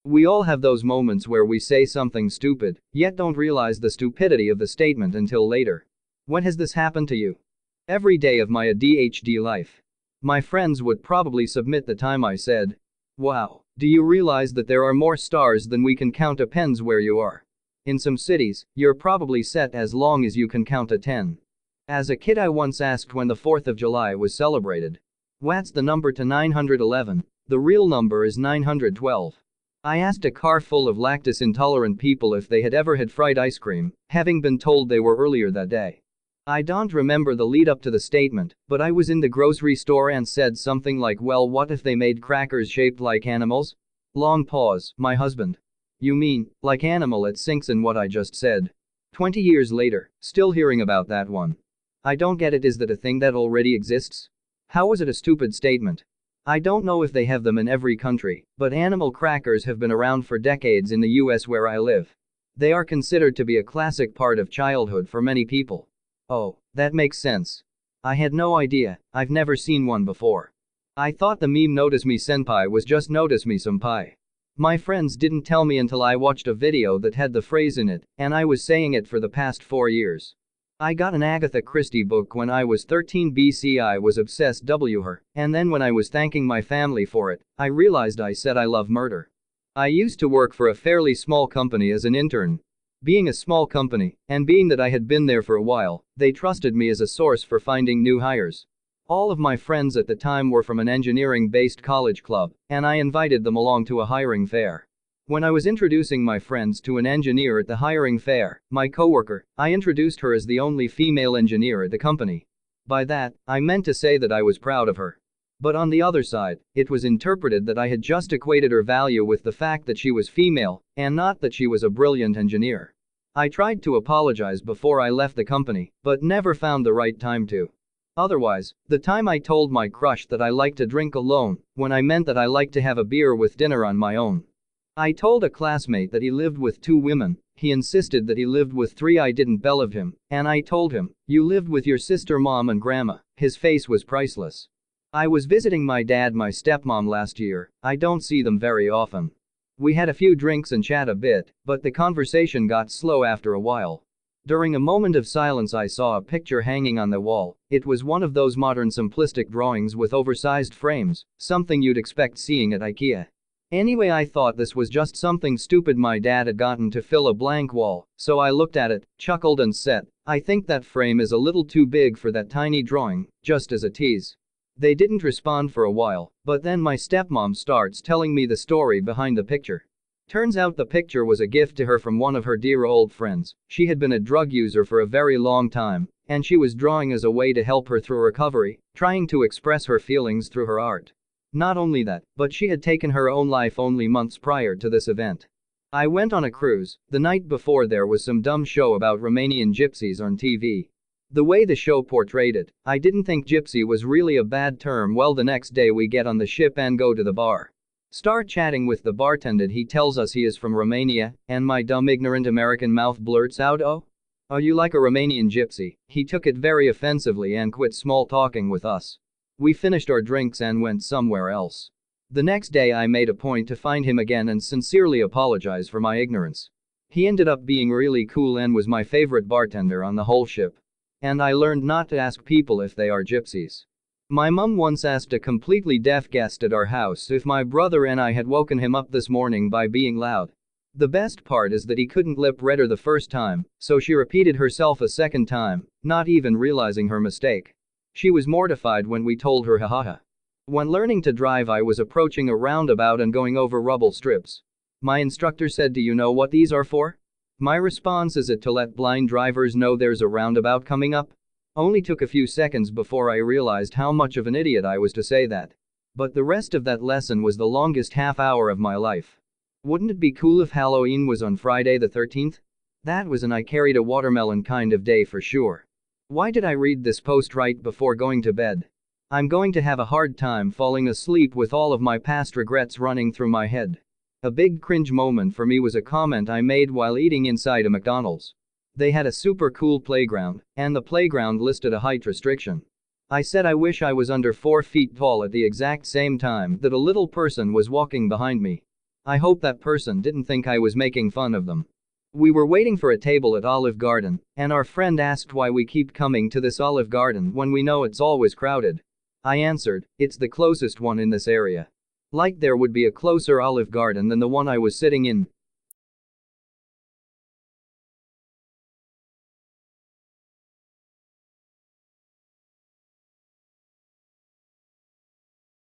We all have those moments where we say something stupid, yet don't realize the stupidity of the statement until later. When has this happened to you? Every day of my ADHD life. My friends would probably submit the time I said, "Wow, do you realize that there are more stars than we can count?" Depends where you are. In some cities, you're probably set as long as you can count to 10. As a kid, I once asked when the 4th of July was celebrated. What's the number to 911? The real number is 912. I asked a car full of lactose intolerant people if they had ever had fried ice cream, having been told they were earlier that day. I don't remember the lead up to the statement, but I was in the grocery store and said something like, "Well, what if they made crackers shaped like animals?" Long pause. My husband. "You mean, like animal?" It sinks in what I just said. 20 years later, still hearing about that one. I don't get it. Is that a thing that already exists? How was it a stupid statement? I don't know if they have them in every country, but animal crackers have been around for decades in the US where I live. They are considered to be a classic part of childhood for many people. Oh, that makes sense. I had no idea. I've never seen one before. I thought the meme "Notice Me Senpai" was just "Notice Me Senpai." My friends didn't tell me until I watched a video that had the phrase in it, and I was saying it for the past 4 years. I got an Agatha Christie book when I was 13 BC. I was obsessed with her, and then when I was thanking my family for it, I realized I said I love murder. I used to work for a fairly small company as an intern. Being a small company, and being that I had been there for a while, they trusted me as a source for finding new hires. All of my friends at the time were from an engineering-based college club, and I invited them along to a hiring fair. When I was introducing my friends to an engineer at the hiring fair, my coworker, I introduced her as the only female engineer at the company. By that, I meant to say that I was proud of her. But on the other side, it was interpreted that I had just equated her value with the fact that she was female, and not that she was a brilliant engineer. I tried to apologize before I left the company, but never found the right time to. Otherwise, the time I told my crush that I like to drink alone, when I meant that I like to have a beer with dinner on my own. I told a classmate that he lived with 2 women, he insisted that he lived with 3. I didn't believe him, and I told him, "You lived with your sister, mom, and grandma." His face was priceless. I was visiting my dad, my stepmom last year. I don't see them very often. We had a few drinks and chat a bit, but the conversation got slow after a while. During a moment of silence, I saw a picture hanging on the wall. It was one of those modern simplistic drawings with oversized frames, something you'd expect seeing at IKEA. Anyway, I thought this was just something stupid my dad had gotten to fill a blank wall, so I looked at it, chuckled, and said, "I think that frame is a little too big for that tiny drawing," just as a tease. They didn't respond for a while, but then my stepmom starts telling me the story behind the picture. Turns out the picture was a gift to her from one of her dear old friends. She had been a drug user for a very long time, and she was drawing as a way to help her through recovery, trying to express her feelings through her art. Not only that, but she had taken her own life only months prior to this event. I went on a cruise. The night before, there was some dumb show about Romanian gypsies on TV. The way the show portrayed it, I didn't think gypsy was really a bad term. Well, the next day we get on the ship and go to the bar. Start chatting with the bartender. He tells us he is from Romania, and my dumb ignorant American mouth blurts out, "Oh, are you like a Romanian gypsy?" He took it very offensively and quit small talking with us. We finished our drinks and went somewhere else. The next day I made a point to find him again and sincerely apologize for my ignorance. He ended up being really cool and was my favorite bartender on the whole ship. And I learned not to ask people if they are gypsies. My mum once asked a completely deaf guest at our house if my brother and I had woken him up this morning by being loud. The best part is that he couldn't lip read her the first time, so she repeated herself a second time, not even realizing her mistake. She was mortified when we told her hahaha. When learning to drive, I was approaching a roundabout and going over rubble strips. My instructor said, "Do you know what these are for?" My response is, "It to let blind drivers know there's a roundabout coming up." Only took a few seconds before I realized how much of an idiot I was to say that. But the rest of that lesson was the longest half hour of my life. Wouldn't it be cool if Halloween was on Friday the 13th? That was an I carried a watermelon kind of day for sure. Why did I read this post right before going to bed? I'm going to have a hard time falling asleep with all of my past regrets running through my head. A big cringe moment for me was a comment I made while eating inside a McDonald's. They had a super cool playground, and the playground listed a height restriction. I said I wish I was under 4 feet tall at the exact same time that a little person was walking behind me. I hope that person didn't think I was making fun of them. We were waiting for a table at Olive Garden, and our friend asked why we keep coming to this Olive Garden when we know it's always crowded. I answered, it's the closest one in this area. Like there would be a closer Olive Garden than the one I was sitting in.